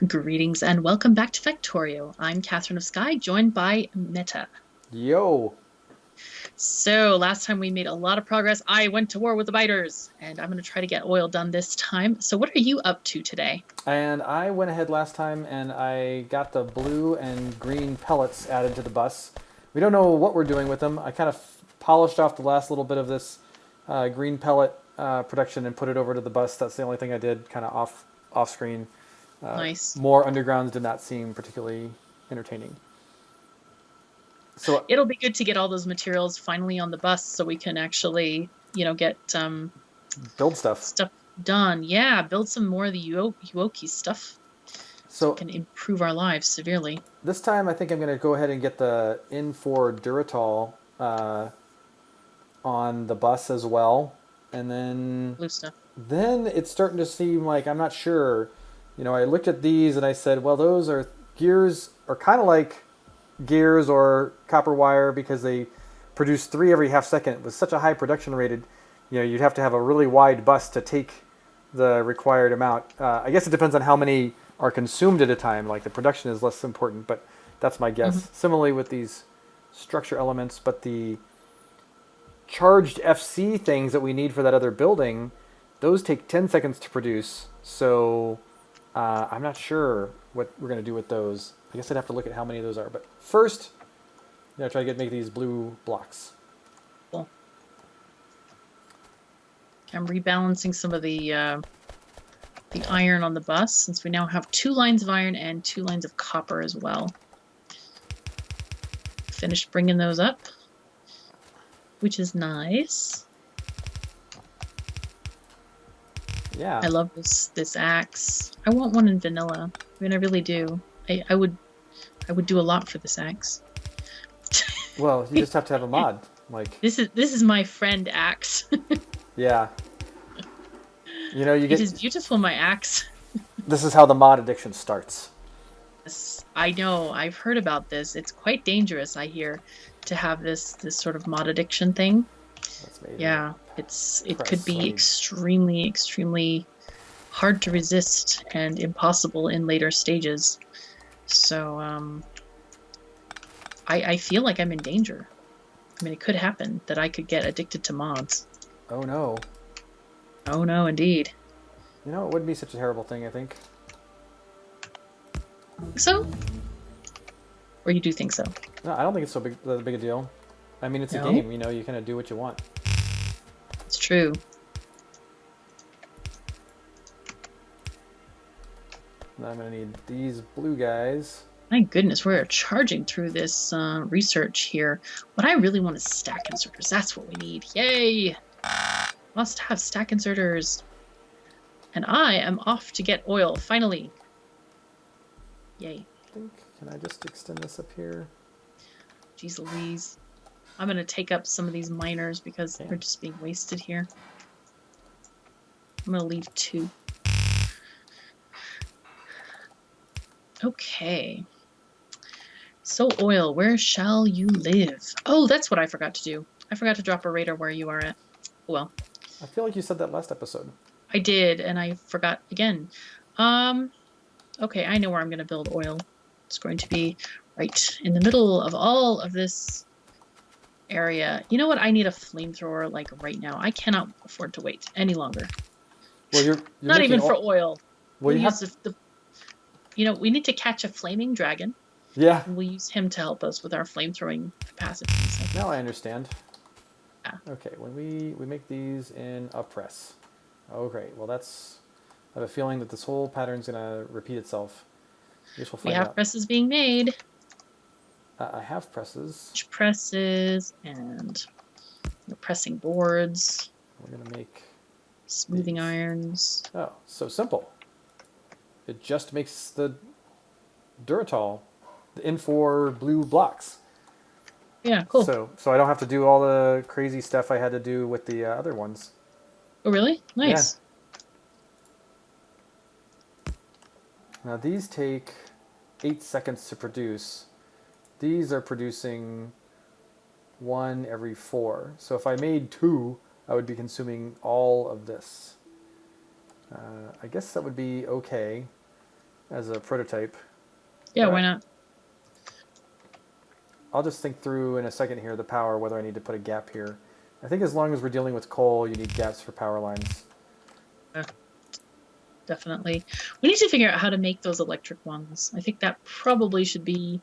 Greetings and welcome back to Factorio. I'm KatherineOfSky, joined by Meta. Yo. So last time we made a lot of progress. I went to war with the biters, and I'm going to try to get oil done this time. So what are you up to today? And I went ahead last time and I got the blue and green pellets added to the bus. We don't know what we're doing with them. I kind of polished off the last little bit of this green pellet production and put it over to the bus. That's the only thing I did, kind of off screen. Nice. More undergrounds did not seem particularly entertaining. So It'll be good to get all those materials finally on the bus so we can actually, get build stuff. stuff done. Yeah, build some more of the Yuoki stuff so it So can improve our lives severely. this time I think I'm going to go ahead and get the N4 Duratol on the bus as well, and Blue stuff. then it's starting to seem like I'm not sure. I looked at these and I said, well, those are gears, are kind of like gears or copper wire because they produce 3 every half second. With such a high production rated, you'd have to have a really wide bus to take the required amount. I guess it depends on how many are consumed at a time. Like the production is less important, but that's my guess. Similarly with these structure elements, but the charged FC things that we need for that other building, those take 10 seconds to produce. So I'm not sure what we're going to do with those. I guess I'd have to look at how many of those are. But first, try to make these blue blocks. Cool. I'm rebalancing some of the iron on the bus since we now have 2 lines of iron and 2 lines of copper as well. Finished bringing those up, which is nice. Yeah. I love this axe. I want one in vanilla. I mean, I really do. I would do a lot for this axe. Well, you just have to have a mod. Like this is my friend axe. yeah. It is beautiful, my axe. This is how the mod addiction starts. Yes, I know. I've heard about this. It's quite dangerous, I hear, to have this sort of mod addiction thing. Yeah, it could be extremely hard to resist and impossible in later stages. So I feel like I'm in danger. I mean, it could happen that I could get addicted to mods. Oh no. Oh no, indeed. It wouldn't be such a terrible thing, I think. So? Or you do think so? No, I don't think it's so big a deal. I mean, it's a game, you kind of do what you want. It's true. Now I'm going to need these blue guys. My goodness, we're charging through this research here. What I really want is stack inserters. That's what we need. Yay! Must have stack inserters. And I am off to get oil, finally. Yay. Can I just extend this up here? Jeez Louise. I'm going to take up some of these miners because they're just being wasted here. I'm going to leave 2. Okay. So oil, where shall you live? Oh, that's what I forgot to do. I forgot to drop a radar where you are at. Well. I feel like you said that last episode. I did, and I forgot again. Okay, I know where I'm going to build oil. It's going to be right in the middle of all of this area. You know what? I need a flamethrower like right now. I cannot afford to wait any longer. Well, you're not even for oil. Well, we we need to catch a flaming dragon. Yeah. And we'll use him to help us with our flamethrowing capacity. So. Now I understand. Yeah. Okay, when we make these in a press. Oh, great. Well, I have a feeling that this whole pattern's going to repeat itself. I guess we'll find out. We have presses being made. I have presses. Presses and pressing boards. We're going to make smoothing irons. Oh, so simple. It just makes the Duratol, the N4 blue blocks. Yeah, cool. So I don't have to do all the crazy stuff I had to do with the other ones. Oh, really? Nice. Yeah. Now these take 8 seconds to produce. These are producing 1 every 4. So if I made 2, I would be consuming all of this. I guess that would be okay. as a prototype. Yeah, why not? I'll just think through in a second here the power, whether I need to put a gap here. I think as long as we're dealing with coal, you need gaps for power lines. Definitely. We need to figure out how to make those electric ones. I think that probably should be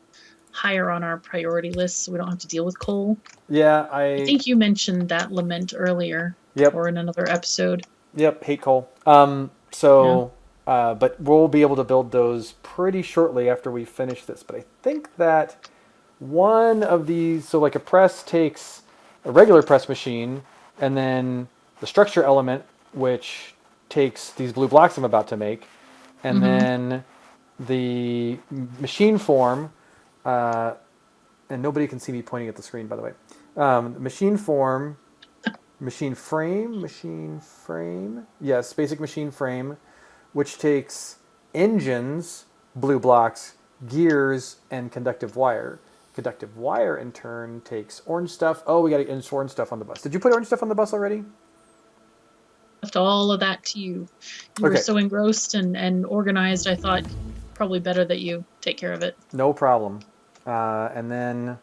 higher on our priority list so we don't have to deal with coal. Yeah, I think you mentioned that lament earlier. Yep. Or in another episode. Yep, hate coal. But we'll be able to build those pretty shortly after we finish this. But I think that one of these, so like a press takes a regular press machine, and then the structure element, which takes these blue blocks I'm about to make, and then the machine form, and nobody can see me pointing at the screen, by the way. Machine form, machine frame, yes, basic machine frame, which takes engines, blue blocks, gears, and conductive wire. Conductive wire, in turn, takes orange stuff. Oh, we got to insert orange stuff on the bus. Did you put orange stuff on the bus already? Left all of that to you. You were so engrossed and organized, I thought probably better that you take care of it. No problem. And then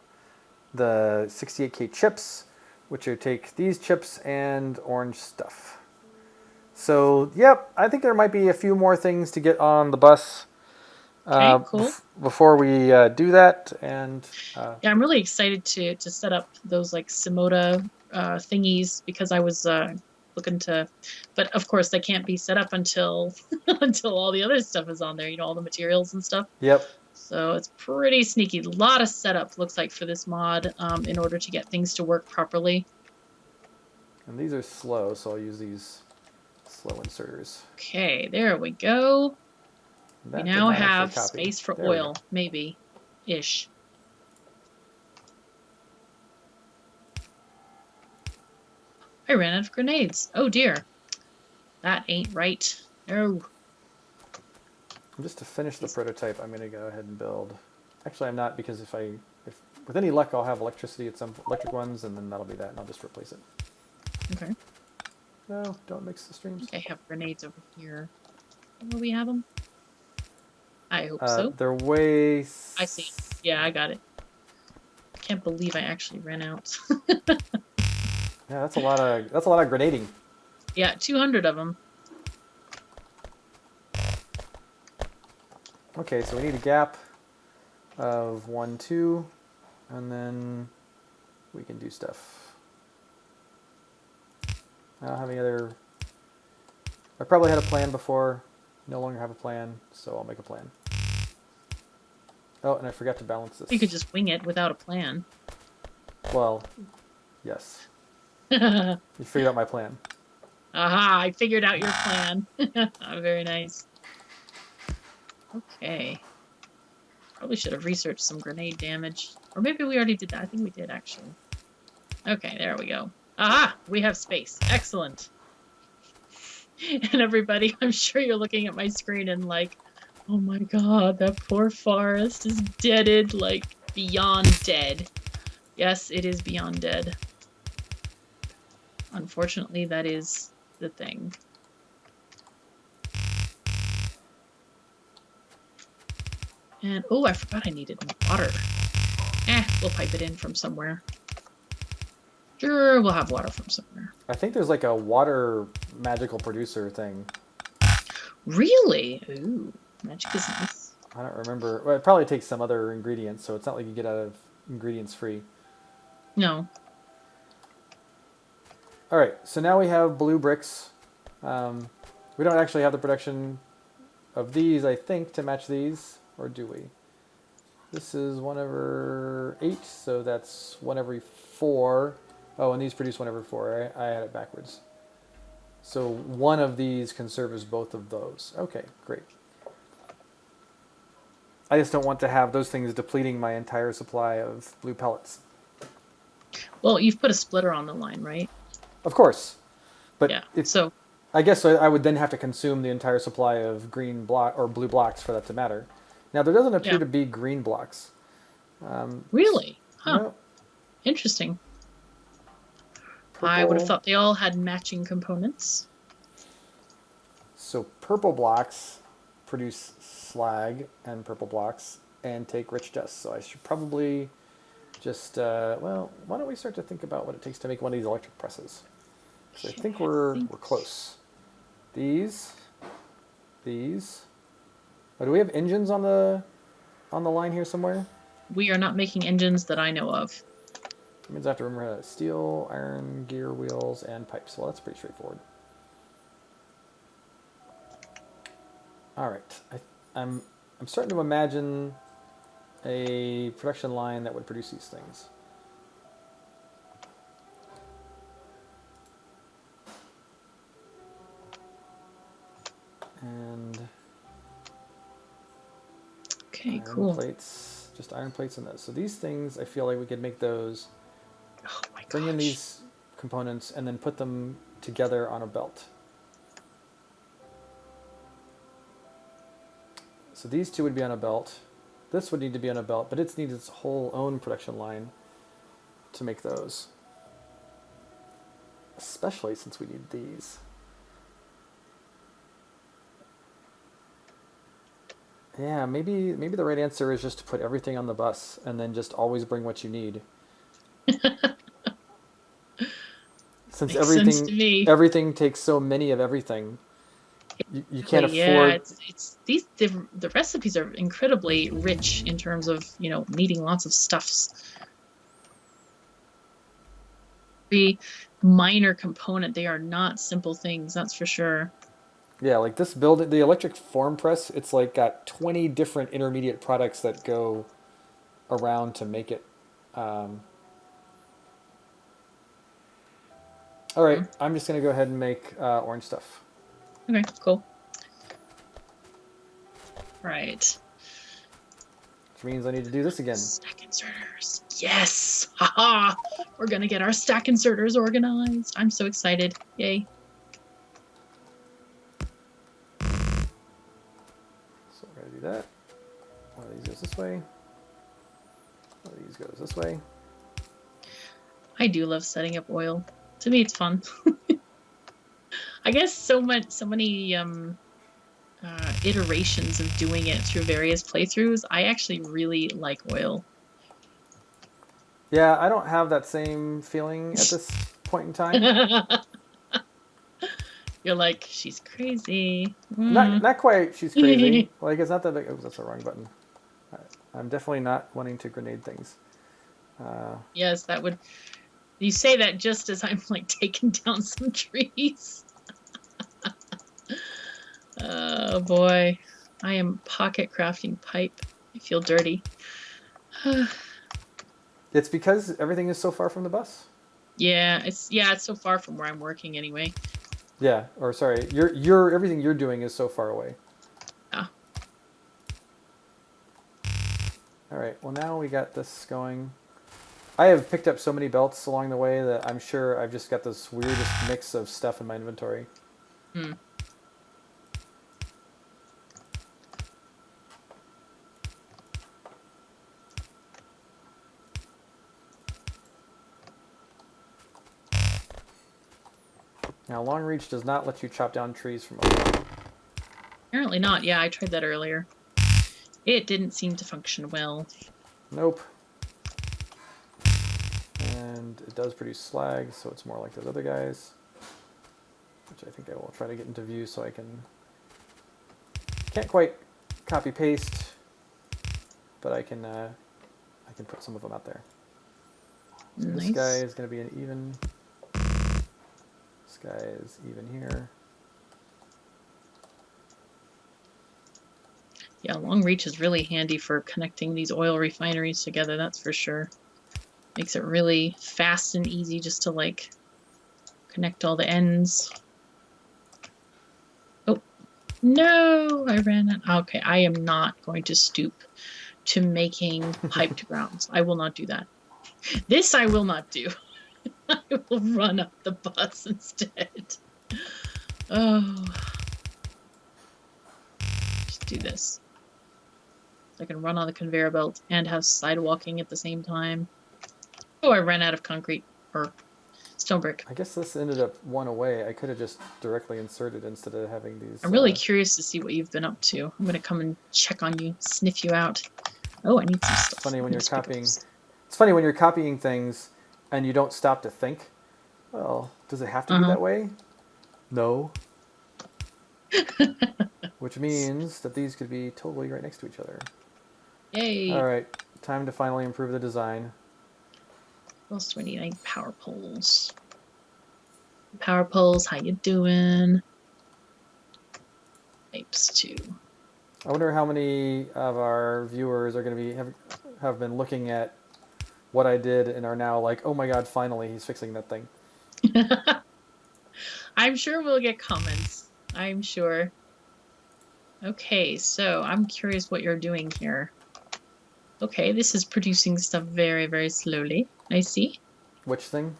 the 68K chips, which would take these chips and orange stuff. So, yep, I think there might be a few more things to get on the bus. Okay, cool. Before we do that, and yeah, I'm really excited to set up those like Simoda thingies because I was looking to, but of course they can't be set up until until all the other stuff is on there. You know, all the materials and stuff. Yep. So it's pretty sneaky. A lot of setup looks like for this mod in order to get things to work properly. And these are slow, so I'll use these slow inserters. Okay, there we go. We now have space for oil, maybe, ish. I ran out of grenades. Oh dear. That ain't right. No. Just to finish the prototype, I'm going to go ahead and build. Actually, I'm not, because if with any luck, I'll have electricity at some electric ones, and then that'll be that, and I'll just replace it. Okay. No, don't mix the streams. I think I have grenades over here. Will we have them? I hope so. They're way. I see. Yeah, I got it. Can't believe I actually ran out. Yeah, that's a lot of grenading. Yeah, 200 of them. Okay, so we need a gap of 1, 2, and then we can do stuff. I don't have any other. I probably had a plan before. No longer have a plan, so I'll make a plan. Oh, and I forgot to balance this. You could just wing it without a plan. Well, yes. You figured out my plan. Aha, I figured out your plan. Very nice. Okay. Probably should have researched some grenade damage. Or maybe we already did that. I think we did, actually. Okay, there we go. Aha! We have space. Excellent. And everybody, I'm sure you're looking at my screen and like, oh my god, that poor forest is deaded, like, beyond dead. Yes, it is beyond dead. Unfortunately, that is the thing. And, oh, I forgot I needed water. We'll pipe it in from somewhere. Sure, we'll have water from somewhere. I think there's like a water magical producer thing. Really? Ooh, magic is nice. I don't remember. Well, it probably takes some other ingredients, so it's not like you get out of ingredients free. No. All right, so now we have blue bricks. We don't actually have the production of these, I think, to match these, or do we? This is 1 over 8, so that's 1 every 4. Oh, and these produce 1 every 4. I had it backwards. So one of these can serve as both of those. Okay, great. I just don't want to have those things depleting my entire supply of blue pellets. Well, you've put a splitter on the line, right? Of course. But yeah, so I guess I would then have to consume the entire supply of green block or blue blocks for that to matter. Now, there doesn't appear to be green blocks. Really? Huh. No. Interesting. Purple. I would have thought they all had matching components. So purple blocks produce slag and purple blocks and take rich dust. So I should probably just, well, why don't we start to think about what it takes to make one of these electric presses? So I think we're close. These. Oh, do we have engines on the line here somewhere? We are not making engines that I know of. That means I have to remember steel, iron, gear, wheels, and pipes. Well, that's pretty straightforward. All right, I'm starting to imagine a production line that would produce these things. And okay, iron cool. plates, just iron plates in those. So these things, I feel like we could make those. Oh my gosh. Bring in these components and then put them together on a belt. So these two would be on a belt. This would need to be on a belt, but it needs its whole own production line to make those. Especially since we need these. Yeah, maybe the right answer is just to put everything on the bus and then just always bring what you need. Since Makes sense to me. everything takes so many of everything, you can't afford. Yeah, it's these the recipes are incredibly rich in terms of, you know, needing lots of stuffs. Very minor component. They are not simple things, that's for sure. Yeah, like this build, the electric form press, it's like got 20 different intermediate products that go around to make it. All right, I'm just going to go ahead and make orange stuff. Okay, cool. Right. Which means I need to do this again. Stack inserters. Yes! Haha! We're going to get our stack inserters organized. I'm so excited. Yay. So we're going to do that. One of these goes this way. One of these goes this way. I do love setting up oil. To me, it's fun. I guess so many iterations of doing it through various playthroughs. I actually really like oil. Yeah, I don't have that same feeling at this point in time. You're like, she's crazy. Not quite. She's crazy. Like, it's not that big. Oh, that's the wrong button. I'm definitely not wanting to grenade things. Yes, that would. You say that just as I'm like taking down some trees. Oh boy, I am pocket crafting pipe. I feel dirty. It's because everything is so far from the bus. Yeah, it's so far from where I'm working anyway. Yeah, or sorry, your everything you're doing is so far away. Ah. All right. Well, now we got this going. I have picked up so many belts along the way that I'm sure I've just got this weirdest mix of stuff in my inventory. Now, long reach does not let you chop down trees from over. Apparently not. Yeah, I tried that earlier. It didn't seem to function well. Nope. And it does produce slag, so it's more like those other guys, which I think I will try to get into view so I can't quite copy paste, but I can put some of them out there. So Nice. This guy is going to be an even. This guy is even here. Yeah, long reach is really handy for connecting these oil refineries together, that's for sure. Makes it really fast and easy just to like connect all the ends. Oh, no, I ran out. Okay, I am not going to stoop to making piped grounds. I will not do that. This I will not do. I will run up the bus instead. Oh. Just do this. So I can run on the conveyor belt and have sidewalking at the same time. Oh, I ran out of concrete or Stone brick. I guess this ended up one away. I could have just directly inserted instead of having these. I'm really curious to see what you've been up to. I'm gonna come and check on you, sniff you out. Oh, I need some stuff. It's funny when you're copying. It's funny when you're copying things and you don't stop to think. Well, does it have to be that way? No. Which means that these could be totally right next to each other. Yay! All right, time to finally improve the design. What else do I need? I need power poles. Power poles, how you doing? Pipes too. I wonder how many of our viewers are going to be have been looking at what I did and are now like, oh my god, finally he's fixing that thing. I'm sure we'll get comments. I'm sure. Okay, so I'm curious what you're doing here. Okay, this is producing stuff very, very slowly. I see. Which thing?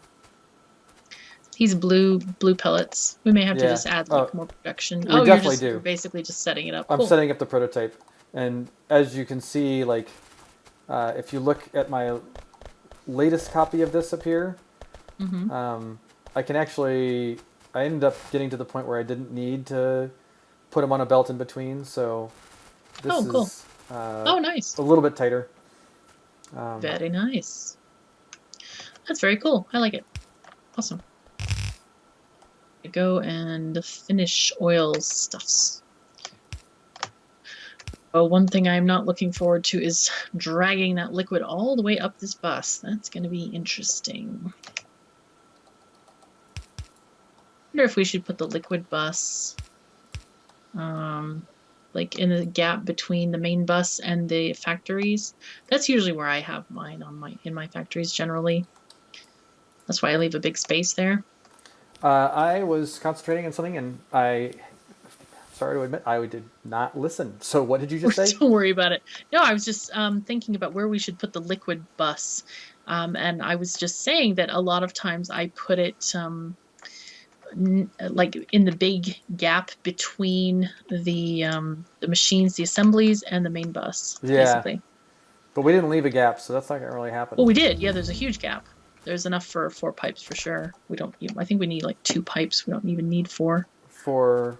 These blue pellets. We may have to just add like more production. We definitely do. You're basically just setting it up. I'm setting up the prototype, and as you can see, like if you look at my latest copy of this up here, I can actually. I ended up getting to the point where I didn't need to put them on a belt in between, so this is nice. A little bit tighter. Very nice. That's very cool. I like it. Awesome. Go and finish oil stuffs. Oh, one thing I'm not looking forward to is dragging that liquid all the way up this bus. That's going to be interesting. I wonder if we should put the liquid bus like in the gap between the main bus and the factories. That's usually where I have mine in my factories generally. That's why I leave a big space there. I was concentrating on something, and sorry to admit, I did not listen. So what did you just say? Don't worry about it. No, I was just thinking about where we should put the liquid bus. And I was just saying that a lot of times I put it like in the big gap between the machines, the assemblies, and the main bus, basically. But we didn't leave a gap, so that's not going to really happen. Well, we did. Yeah, there's a huge gap. There's enough for 4 pipes for sure. We don't. I think we need like 2 pipes. We don't even need 4. For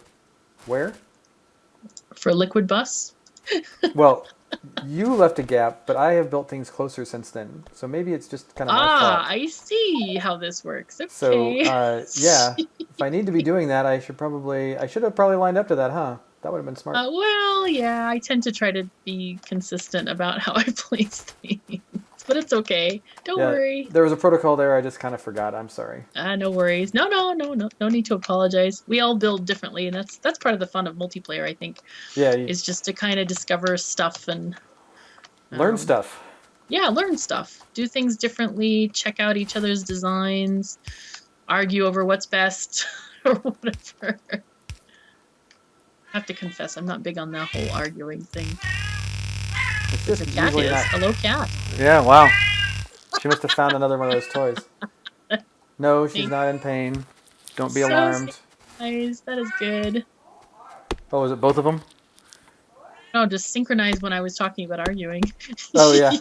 where? For a liquid bus. Well, you left a gap, but I have built things closer since then. So maybe it's just kind of my fault. I see how this works. Okay. So yeah, if I need to be doing that, I should have probably lined up to that, huh? That would have been smart. Well, yeah, I tend to try to be consistent about how I place things. But it's okay. Don't worry. There was a protocol there. I just kind of forgot. I'm sorry. No worries. No need to apologize. We all build differently, and that's part of the fun of multiplayer, I think. Yeah. Is just to kind of discover stuff and learn stuff. Yeah, learn stuff. Do things differently. Check out each other's designs. Argue over what's best or whatever. I have to confess, I'm not big on that whole arguing thing. It's just the cat is. Not... Hello, cat. Yeah, wow. She must have found another one of those toys. No, she's not in pain. Don't be alarmed. Nice. That is good. Oh, is it both of them? No, just synchronize when I was talking about arguing. Oh, yeah.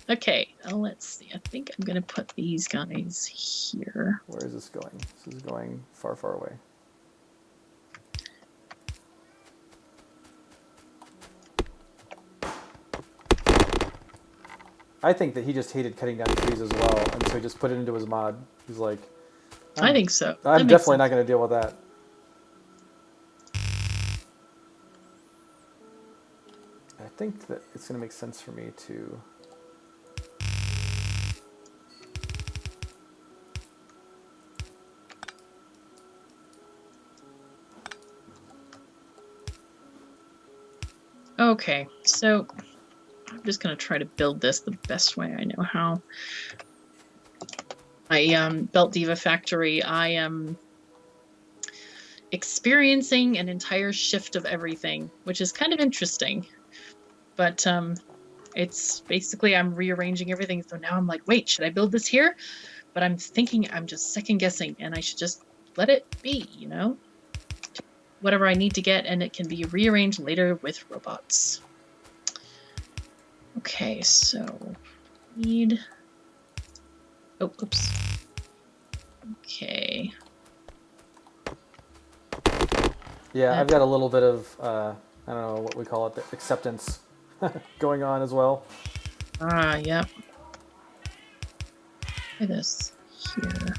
Okay, let's see. I think I'm going to put these guys here. Where is this going? This is going far, far away. I think that he just hated cutting down trees as well, and so he just put it into his mod. He's like, I think so. I'm definitely not going to deal with that. I think that it's going to make sense for me to... Okay, so I'm just going to try to build this the best way I know how. My Belt Diva factory, I am experiencing an entire shift of everything, which is kind of interesting. But it's basically I'm rearranging everything. So now I'm like, wait, should I build this here? But I'm thinking I'm just second guessing, and I should just let it be, you know? Whatever I need to get, and it can be rearranged later with robots. Okay, so need... Oh, oops. Okay. Yeah, I've got a little bit of, I don't know what we call it, the acceptance going on as well. Ah, yep. Try this here.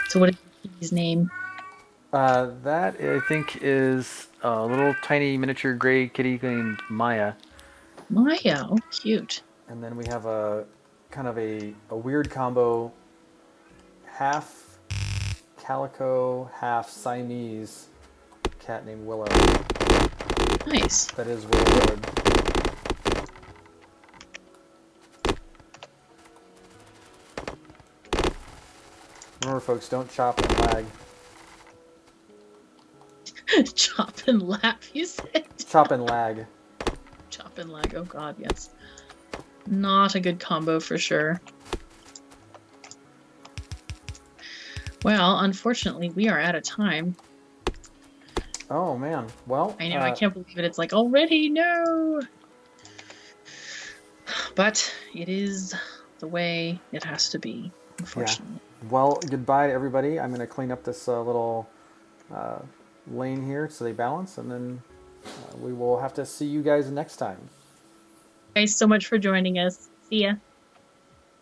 So what is his name? That I think is a little tiny miniature gray kitty named Maya. Maya. Oh, cute. And then we have a kind of a weird combo, half calico, half Siamese cat named Willow. Nice. That is Willowwood. Remember, folks, don't chop and lag. Chop and laugh, you said? Chop and lag. Chop and lag. Oh, God, yes. Not a good combo for sure. Well, unfortunately, we are out of time. Oh, man. Well, I know, I can't believe it. It's like, already? No! But it is the way it has to be, unfortunately. Yeah. Well, goodbye to everybody. I'm going to clean up this little lane here so they balance, and then we will have to see you guys next time. Thanks so much for joining us. See ya.